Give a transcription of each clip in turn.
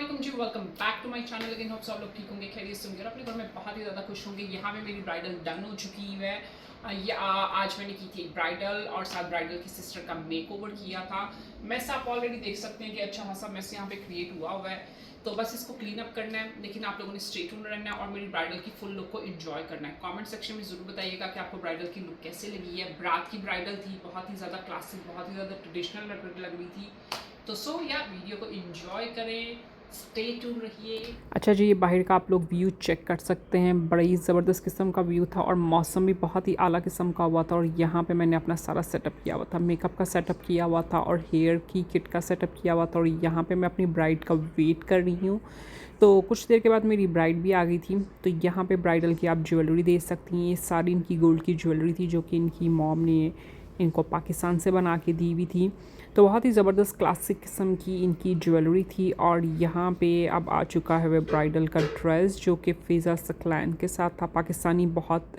वालेकुम जी, welcome back to my channel. Again hope सब लोग ठीक होंगे, खैरियत से होंगे और अपने घर में बहुत ही ज़्यादा खुश होंगे। यहाँ पे मेरी ब्राइडल डन हो चुकी है। आज मैंने की थी ब्राइडल और साथ ब्राइडल की सिस्टर का मेकओवर किया था। मेस आप ऑलरेडी देख सकते हैं कि अच्छा खासा मेस यहाँ पे क्रिएट हुआ है। तो बस इसको क्लीन अप करना है, लेकिन आप लोगों ने स्टे ट्यून रहना है और मेरी ब्राइडल की फुल लुक को एंजॉय करना है। कमेंट सेक्शन में ज़रूर बताइएगा कि आपको ब्राइडल की लुक कैसे लगी है। रात की ब्राइडल थी, बहुत ही ज़्यादा क्लासिक, बहुत ही ज़्यादा ट्रेडिशनल लग रही थी। तो वीडियो को एंजॉय करें, स्टे ट्यून रहिए। अच्छा जी, ये बाहर का आप लोग व्यू चेक कर सकते हैं। बड़ा ही ज़बरदस्त किस्म का व्यू था और मौसम भी बहुत ही आला किस्म का हुआ था। और यहाँ पे मैंने अपना सारा सेटअप किया हुआ था, मेकअप का सेटअप किया हुआ था और हेयर की किट का सेटअप किया हुआ था। और यहाँ पे मैं अपनी ब्राइड का वेट कर रही हूँ। तो कुछ देर के बाद मेरी ब्राइड भी आ गई थी। तो यहाँ पे ब्राइडल की आप ज्वेलरी देख सकती हैं। ये सारी इनकी गोल्ड की ज्वेलरी थी जो कि इनकी मॉम ने इनको पाकिस्तान से बना के दी हुई थी। तो बहुत ही ज़बरदस्त क्लासिक किस्म की इनकी ज्वेलरी थी। और यहाँ पे अब आ चुका है वह ब्राइडल का ड्रेस जो कि फ़िज़ा सकलैन के साथ था। पाकिस्तानी बहुत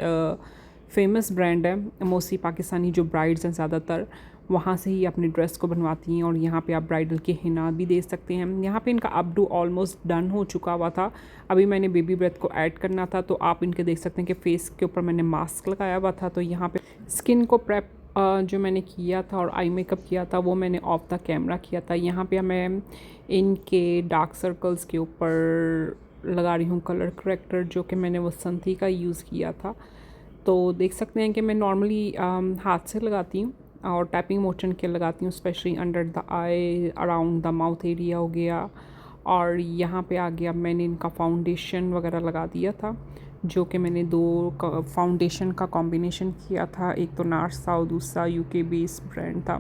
फेमस ब्रांड है। मोस्टली पाकिस्तानी जो ब्राइड्स हैं ज़्यादातर वहाँ से ही अपने ड्रेस को बनवाती हैं। और यहाँ पे आप ब्राइडल के हिना भी देख सकते हैं। यहाँ पे इनका अपडू ऑलमोस्ट डन हो चुका हुआ था। अभी मैंने बेबी ब्रेथ को ऐड करना था। तो आप इनके देख सकते हैं कि फेस के ऊपर मैंने मास्क लगाया हुआ था। तो यहाँ पे स्किन को प्रेप जो मैंने किया था और आई मेकअप किया था वो मैंने ऑफ द कैमरा किया था। यहाँ पे मैं इनके डार्क सर्कल्स के ऊपर लगा रही हूँ कलर करेक्टर जो कि मैंने वसंती का यूज़ किया था। तो देख सकते हैं कि मैं नॉर्मली हाथ से लगाती हूँ और टैपिंग मोशन के लगाती हूँ, specially under the I, around the mouth area हो गया। और यहाँ पे आ गया मैंने इनका फाउंडेशन वगैरह लगा दिया था जो कि मैंने दो फाउंडेशन का कॉम्बिनेशन किया था। एक तो नार्स था और दूसरा यूके बेस ब्रांड था।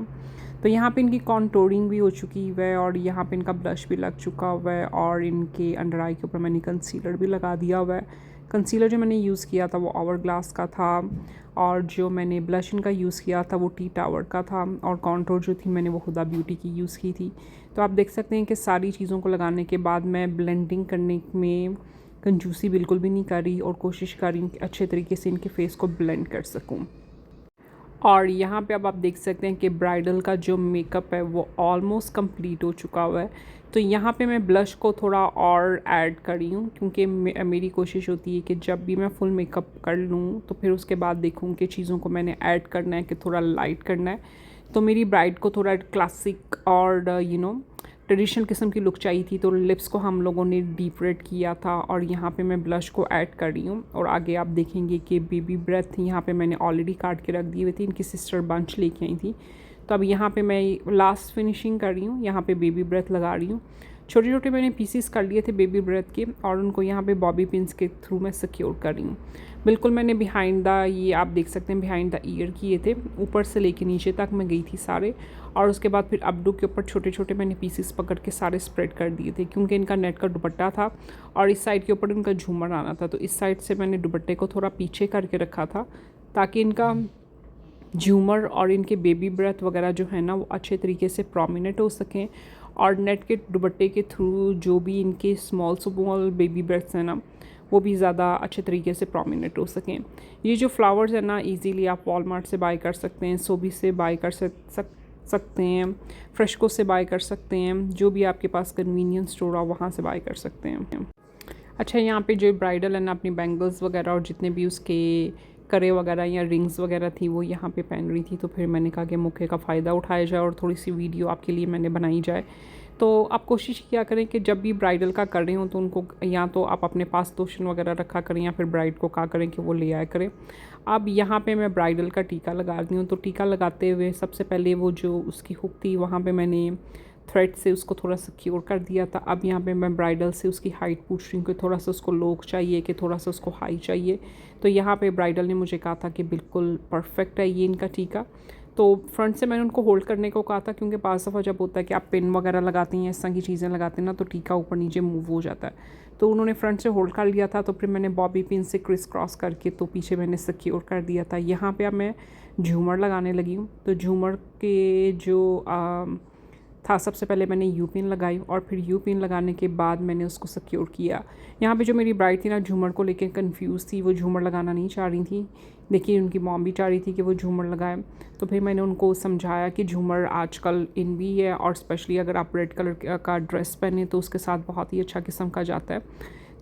तो यहाँ पे इनकी कॉन्टोरिंग भी हो चुकी है और यहाँ पे इनका ब्लश भी लग चुका हुआ है। और इनके अंडर आई के ऊपर मैंने कंसीलर भी लगा दिया हुआ है। कंसीलर जो मैंने यूज़ किया था वो आवर ग्लास का था और जो मैंने ब्लश इनका यूज़ किया था वो टी टावर का था। और कॉन्टोर जो थी मैंने वो हुदा ब्यूटी की यूज़ की थी। तो आप देख सकते हैं कि सारी चीज़ों को लगाने के बाद मैं ब्लेंडिंग करने में कंजूसी बिल्कुल भी नहीं कर रही और कोशिश कर रही हूँ कि अच्छे तरीके से इनके फेस को ब्लेंड कर सकूँ। और यहाँ पे अब आप देख सकते हैं कि ब्राइडल का जो मेकअप है वो ऑलमोस्ट कंप्लीट हो चुका हुआ है। तो यहाँ पे मैं ब्लश को थोड़ा और ऐड कर रही हूँ क्योंकि मेरी कोशिश होती है कि जब भी मैं फुल मेकअप कर लूँ तो फिर उसके बाद देखूँ कि चीज़ों को मैंने ऐड करना है कि थोड़ा लाइट करना है। तो मेरी ब्राइड को थोड़ा क्लासिक और ट्रेडिशनल किस्म की लुक चाहिए थी। तो लिप्स को हम लोगों ने डीप रेड किया था और यहाँ पे मैं ब्लश को ऐड कर रही हूँ। और आगे आप देखेंगे कि बेबी ब्रेथ यहाँ पे मैंने ऑलरेडी काट के रख दिए हुए थे, इनकी सिस्टर बंच लेके आई थी। तो अब यहाँ पे मैं लास्ट फिनिशिंग कर रही हूँ, यहाँ पे बेबी ब्रेथ लगा रही हूँ। छोटे छोटे मैंने पीसीस कर लिए थे बेबी ब्रेथ के और उनको यहाँ पे बॉबी पिन्स के थ्रू मैं सिक्योर कर रही हूँ। बिल्कुल मैंने बिहाइंड द, ये आप देख सकते हैं बिहाइंड द ईयर किए थे, ऊपर से लेके नीचे तक मैं गई थी सारे। और उसके बाद फिर अपडू के ऊपर छोटे छोटे मैंने पीसीस पकड़ के सारे स्प्रेड कर दिए थे क्योंकि इनका नेट का दुपट्टा था और इस साइड के ऊपर इनका झूमर आना था। तो इस साइड से मैंने दुपट्टे को थोड़ा पीछे करके रखा था ताकि इनका झूमर और इनके बेबी ब्रेथ वगैरह जो है ना वो अच्छे तरीके से प्रोमिनेंट हो सकें। और नेट के दुपट्टे के थ्रू जो भी इनके स्मॉल बेबी ब्रेथ्स हैं ना वो भी ज़्यादा अच्छे तरीके से प्रोमिनेंट हो सकें। ये जो फ्लावर्स है ना इजीली आप वॉलमार्ट से बाय कर सकते हैं, सोबी से बाय कर सकते हैं, फ्रेशको से बाय कर सकते हैं, जो भी आपके पास कन्वीनियंस स्टोर हो वहाँ से बाय कर सकते हैं। अच्छा, यहाँ पे जो ब्राइडल है ना अपनी बैंगल्स वगैरह और जितने भी उसके करे वगैरह या रिंग्स वगैरह थी वो यहाँ पे पहन रही थी। तो फिर मैंने कहा कि मौके का फ़ायदा उठाया जाए और थोड़ी सी वीडियो आपके लिए मैंने बनाई जाए। तो आप कोशिश किया करें कि जब भी ब्राइडल का कर रहे हो तो उनको या तो आप अपने पास लोशन वगैरह रखा करें या फिर ब्राइड को कहा करें कि वो ले आया करें। अब यहाँ पे मैं ब्राइडल का टीका लगा रही हूँ। तो टीका लगाते हुए सबसे पहले वो जो उसकी हुक थी वहाँ पे मैंने थ्रेड से उसको थोड़ा सिक्योर कर दिया था। अब यहाँ पे मैं ब्राइडल से उसकी हाइट पूछ रही हूँ कि थोड़ा सा उसको लोग चाहिए कि थोड़ा सा उसको हाई चाहिए। तो यहाँ पे ब्राइडल ने मुझे कहा था कि बिल्कुल परफेक्ट है ये इनका टीका। तो फ्रंट से मैंने उनको होल्ड करने को कहा था क्योंकि पास दफ़ा जब होता है कि आप पिन वगैरह लगाती हैं, इस तरह की चीज़ें लगाते हैं ना तो टीका ऊपर नीचे मूव हो जाता है। तो उन्होंने फ्रंट से होल्ड कर लिया था। तो फिर मैंने बॉबी पिन से क्रिस क्रॉस करके तो पीछे मैंने सिक्योर कर दिया था। यहाँ पे अब मैं झूमर लगाने लगी हूँ। तो झूमर के जो था। सबसे पहले मैंने यू पिन लगाई और फिर यू पिन लगाने के बाद मैंने उसको सिक्योर किया। यहाँ पे जो मेरी ब्राइड थी ना, झूमर को लेकर कंफ्यूज थी, वो झूमर लगाना नहीं चाह रही थी, लेकिन उनकी मॉम भी चाह रही थी कि वो झूमर लगाए। तो फिर मैंने उनको समझाया कि झूमर आजकल इन भी है, और स्पेशली अगर आप रेड कलर का ड्रेस पहने तो उसके साथ बहुत ही अच्छा किस्म का जाता है।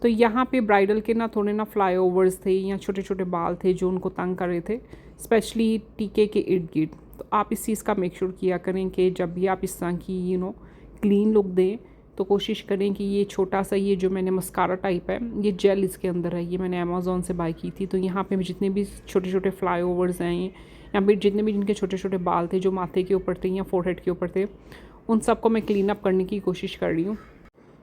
तो यहाँ पे ब्राइडल के ना थोड़े ना फ्लाईओवर्स थे या छोटे छोटे बाल थे जो उनको तंग कर रहे थे, स्पेशली टीके के इर्द गिर्द। तो आप इस चीज़ का मेक श्योर किया करें कि जब भी आप इस तरह की क्लीन लुक दें तो कोशिश करें कि ये छोटा सा, ये जो मैंने मस्कारा टाइप है, ये जेल इसके अंदर है, ये मैंने अमेज़ॉन से बाय की थी। तो यहाँ पे जितने भी छोटे छोटे फ्लाईओवर्स हैं या फिर जितने भी जिनके छोटे छोटे बाल थे जो माथे के ऊपर थे या फोरहेड के ऊपर थे, उन सबको मैं क्लीन अप करने की कोशिश कर रही हूँ,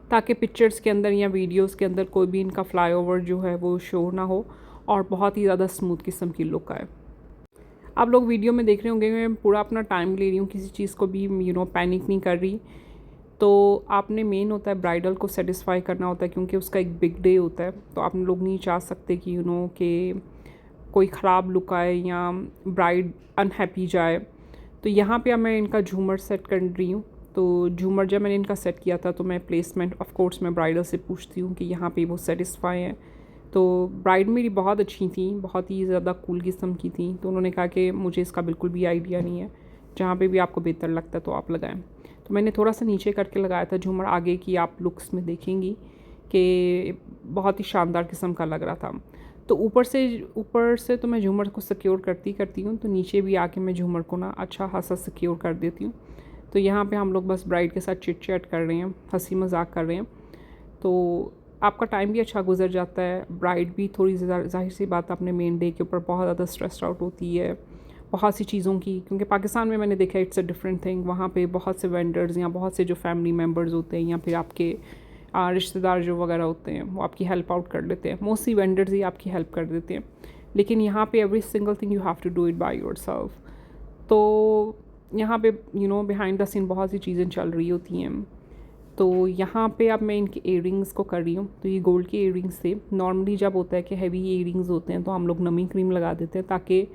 ताकि पिक्चर्स के अंदर या वीडियोस के अंदर कोई भी इनका फ्लाईओवर जो है वो शो ना हो और बहुत ही ज़्यादा स्मूथ किस्म की लुक आए। आप लोग वीडियो में देख रहे होंगे मैं पूरा अपना टाइम ले रही हूँ, किसी चीज़ को भी पैनिक नहीं कर रही। तो आपने मेन होता है ब्राइडल को सेटिस्फाई करना होता है, क्योंकि उसका एक बिग डे होता है। तो आप लोग नहीं चाह सकते कि कि कोई ख़राब लुक आए या ब्राइड अनहैप्पी जाए। तो यहाँ पे अब मैं इनका झूमर सेट कर रही हूँ। तो झूमर जब मैंने इनका सेट किया था तो मैं प्लेसमेंट ऑफ कोर्स मैं ब्राइडल से पूछती हूँ कि यहाँ पे वो सेटिस्फाई हैं। तो ब्राइड मेरी बहुत अच्छी थी, बहुत ही ज़्यादा कूल किस्म की थी। तो उन्होंने कहा कि मुझे इसका बिल्कुल भी आइडिया नहीं है, जहाँ पे भी आपको बेहतर लगता है तो आप लगाएं। तो मैंने थोड़ा सा नीचे करके लगाया था झूमर, आगे की आप लुक्स में देखेंगी कि बहुत ही शानदार किस्म का लग रहा था। तो ऊपर से तो मैं झूमर को सिक्योर करती हूँ, तो नीचे भी आके मैं झूमर को ना अच्छा खासा सिक्योर कर देती हूँ। तो यहाँ पे हम लोग बस ब्राइड के साथ चिट चैट कर रहे हैं, हंसी मजाक कर रहे हैं। तो आपका टाइम भी अच्छा गुजर जाता है। ब्राइड भी थोड़ी ज़ाहिर सी बात अपने मेन डे के ऊपर बहुत ज़्यादा स्ट्रेस्ड आउट होती है बहुत सी चीज़ों की, क्योंकि पाकिस्तान में मैंने देखा इट्स अ डिफरेंट थिंग। वहाँ पे बहुत से वेंडर्स या बहुत से जो फैमिली मेम्बर्स होते हैं या फिर आपके रिश्तेदार जो वगैरह होते हैं वो आपकी हेल्प आउट कर देते हैं। मोस्टली वेंडर्स ही आपकी हेल्प कर देते हैं, लेकिन यहाँ पे every single thing you have to do it by yourself. तो यहाँ पे बिहाइंड द सीन बहुत सी चीज़ें चल रही होती हैं। तो यहाँ पे अब मैं इनके इयरिंग्स को कर रही हूँ। तो ये गोल्ड के इयरिंग्स थे। नॉर्मली जब होता है कि हैवी इयरिंग्स होते हैं तो हम लोग नमी क्रीम लगा देते हैं ताकि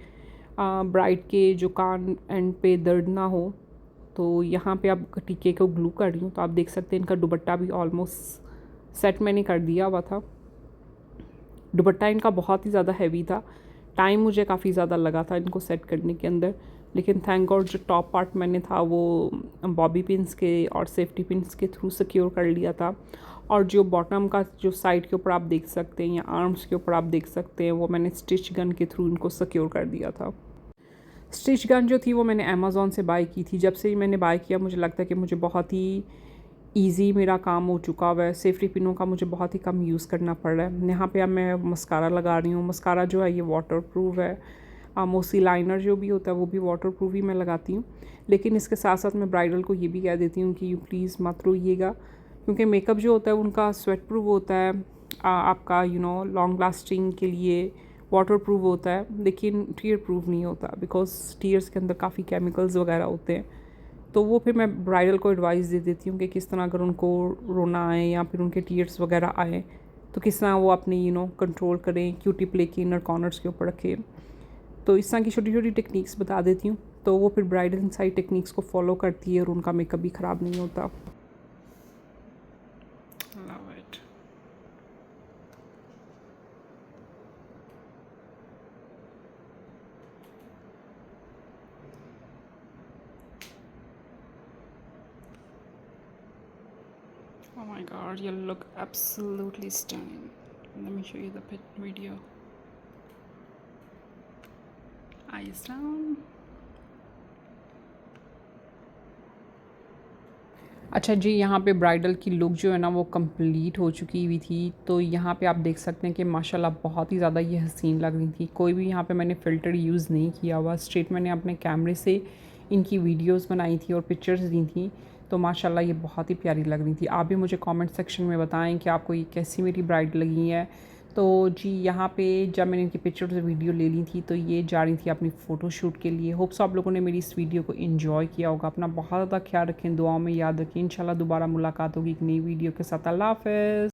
ब्राइड के जो कान एंड पे दर्द ना हो। तो यहाँ पे अब टीके को ग्लू कर रही हूँ। तो आप देख सकते हैं इनका दुपट्टा भी ऑलमोस्ट सेट मैंने कर दिया हुआ था। दुपट्टा इनका बहुत ही ज़्यादा हैवी था, टाइम मुझे काफ़ी ज़्यादा लगा था इनको सेट करने के अंदर, लेकिन थैंक गॉड जो टॉप पार्ट मैंने था वो बॉबी पिन्स के और सेफ्टी पिन्स के थ्रू सिक्योर कर लिया था। और जो बॉटम का जो साइड के ऊपर आप देख सकते हैं या आर्म्स के ऊपर आप देख सकते हैं वो मैंने स्टिच गन के थ्रू इनको सिक्योर कर दिया था। स्टिच गन जो थी वो मैंने अमेज़ॉन से बाय की थी। जब से ही मैंने बाय किया मुझे लगता है कि मुझे बहुत ही ईज़ी मेरा काम हो चुका हुआ है। सेफ्टी पिनों का मुझे बहुत ही कम यूज़ करना पड़ रहा है। यहाँ पे अब मैं मस्कारा लगा रही हूँ। मस्कारा जो है ये वाटर प्रूफ है। मोस्टली लाइनर जो भी होता है वो भी वाटर प्रूफ ही मैं लगाती हूँ, लेकिन इसके साथ साथ मैं ब्राइडल को ये भी कह देती हूँ कि यू प्लीज़ मत रोइएगा, क्योंकि मेकअप जो होता है उनका स्वेट प्रूफ होता है, आपका लॉन्ग लास्टिंग के लिए वाटर प्रूफ होता है, लेकिन टीयर प्रूफ नहीं होता, बिकॉज टीयर्स के अंदर काफ़ी केमिकल्स वगैरह होते हैं। तो वो फिर मैं ब्राइडल को एडवाइस दे देती हूँ कि किस तरह अगर उनको रोना आए या फिर उनके टीयर्स वगैरह आए तो किस तरह वो अपने कंट्रोल करें, क्यूटी प्ले के इनर कॉर्नर्स के ऊपर रखें। तो इस तरह की छोटी छोटी टेक्निक्स बता देती हूँ, तो वो फिर ब्राइडल इन सारी टेक्निक्स को फॉलो करती है और उनका मेकअप भी ख़राब नहीं होता। Love it. Oh my god, you look absolutely stunning. Let me show you the video. Eyes down. अच्छा जी, यहाँ पे ब्राइडल की लुक जो है ना वो कंप्लीट हो चुकी हुई थी। तो यहाँ पे आप देख सकते हैं कि माशाल्लाह बहुत ही ज़्यादा ये हसीन लग रही थी। कोई भी यहाँ पे मैंने फ़िल्टर यूज़ नहीं किया हुआ, स्ट्रेट मैंने अपने कैमरे से इनकी वीडियोस बनाई थी और पिक्चर्स दी थी। तो माशाल्लाह ये बहुत ही प्यारी लग रही थी। आप भी मुझे कमेंट सेक्शन में बताएं कि आपको ये कैसी मेरी ब्राइड लगी है। तो जी यहाँ पे जब मैंने इनकी पिक्चर्स और वीडियो ले ली थी तो ये जा रही थी अपनी फ़ोटोशूट के लिए। होप्स आप लोगों ने मेरी इस वीडियो को एंजॉय किया होगा। अपना बहुत ज़्यादा ख्याल रखें, दुआओं में याद रखें। इंशाल्लाह दोबारा मुलाकात होगी एक नई वीडियो के साथ। अल्लाह हाफ़िज़।